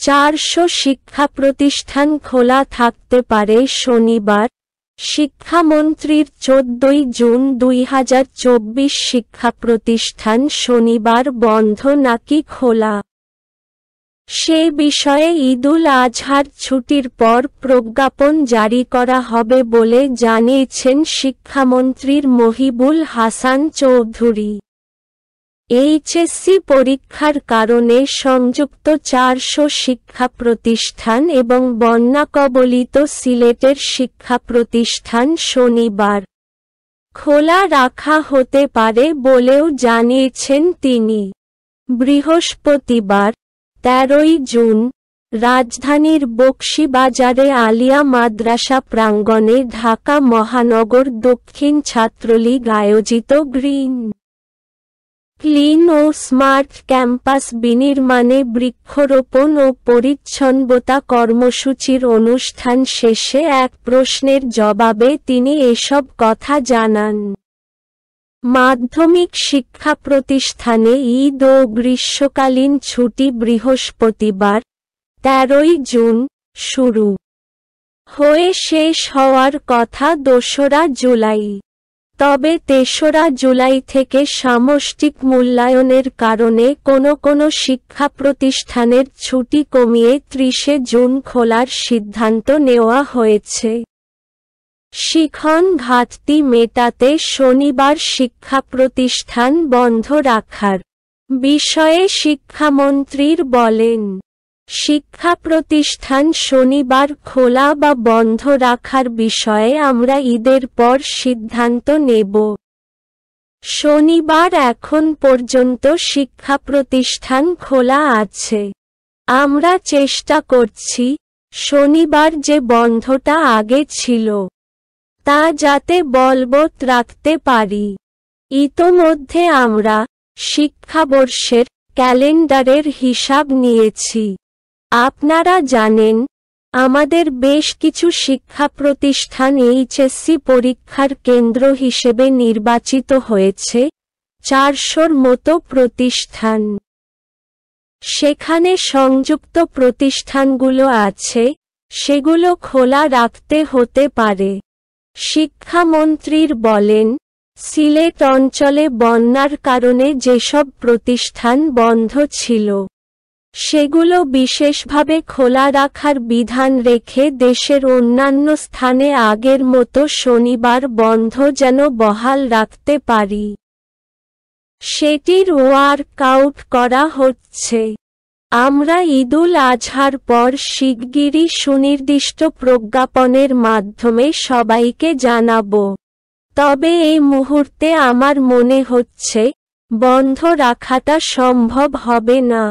400 শিক্ষা প্রতিষ্ঠান খোলা থাকতে পারে শনিবার। শিক্ষামন্ত্রীর 14 জুন 2024 শিক্ষা প্রতিষ্ঠান শনিবার বন্ধ নাকি খোলা, সে বিষয়ে ঈদুল আজহার ছুটির পর প্রজ্ঞাপন জারি করা হবে বলে জানিয়েছেন শিক্ষামন্ত্রী মহিবুল হাসান চৌধুরী। এইচএসসি পরীক্ষার কারণে সংযুক্ত 400 শিক্ষা প্রতিষ্ঠান এবং বন্যাকবলিত সিলেটের শিক্ষা প্রতিষ্ঠান শনিবার খোলা রাখা হতে পারে বলেও জানিয়েছেন তিনি। বৃহস্পতিবার 13 জুন রাজধানীর বকশীবাজারে আলিয়া মাদ্রাসা প্রাঙ্গণে ঢাকা মহানগর দক্ষিণ ছাত্রলীগ আয়োজিত গ্রিন, ক্লিন ও স্মার্ট ক্যাম্পাস বিনির্মাণে বৃক্ষরোপণ ও পরিচ্ছন্নতা কর্মসূচির অনুষ্ঠান শেষে এক প্রশ্নের জবাবে তিনি এসব কথা জানান। মাধ্যমিক শিক্ষা প্রতিষ্ঠানে ঈদ ও গ্রীষ্মকালীন ছুটি বৃহস্পতিবার 13 জুন শুরু হয়ে শেষ হওয়ার কথা 2রা জুলাই। তবে 3রা জুলাই থেকে সামষ্টিক মূল্যায়নের কারণে কোনো শিক্ষা প্রতিষ্ঠানের ছুটি কমিয়ে 30 জুন খোলার সিদ্ধান্ত নেওয়া হয়েছে। শিক্ষণ ঘাটতি মেটাতে শনিবার শিক্ষা প্রতিষ্ঠান বন্ধ রাখার বিষয়ে শিক্ষামন্ত্রীর বলেন, শিক্ষা প্রতিষ্ঠান শনিবার খোলা বা বন্ধ রাখার বিষয়ে আমরা ঈদের পর সিদ্ধান্ত নেব। শনিবার এখন পর্যন্ত শিক্ষা প্রতিষ্ঠান খোলা আছে। আমরা চেষ্টা করছি শনিবার যে বন্ধটা আগে ছিল তা যাতে বলবৎ রাখতে পারি। ইতোমধ্যে আমরা শিক্ষাবর্ষের ক্যালেন্ডারের হিসাব নিয়েছি। আপনারা জানেন, আমাদের বেশ কিছু শিক্ষা প্রতিষ্ঠান এইচএসসি পরীক্ষার কেন্দ্র হিসেবে নির্বাচিত হয়েছে, 400-র মতো প্রতিষ্ঠান। সেখানে সংযুক্ত প্রতিষ্ঠানগুলো আছে, সেগুলো খোলা রাখতে হতে পারে। শিক্ষামন্ত্রীর বলেন, সিলেট অঞ্চলে বন্যার কারণে যেসব প্রতিষ্ঠান বন্ধ ছিল সেগুলো বিশেষভাবে খোলা রাখার বিধান রেখে দেশের অন্যান্য স্থানে আগের মতো শনিবার বন্ধ যেন বহাল রাখতে পারি, সেটির ওয়ার্কআউট করা হচ্ছে। আমরা ঈদুল আজহার পর শিগগিরই সুনির্দিষ্ট প্রজ্ঞাপনের মাধ্যমে সবাইকে জানাব। তবে এই মুহূর্তে আমার মনে হচ্ছে বন্ধ রাখাটা সম্ভব হবে না।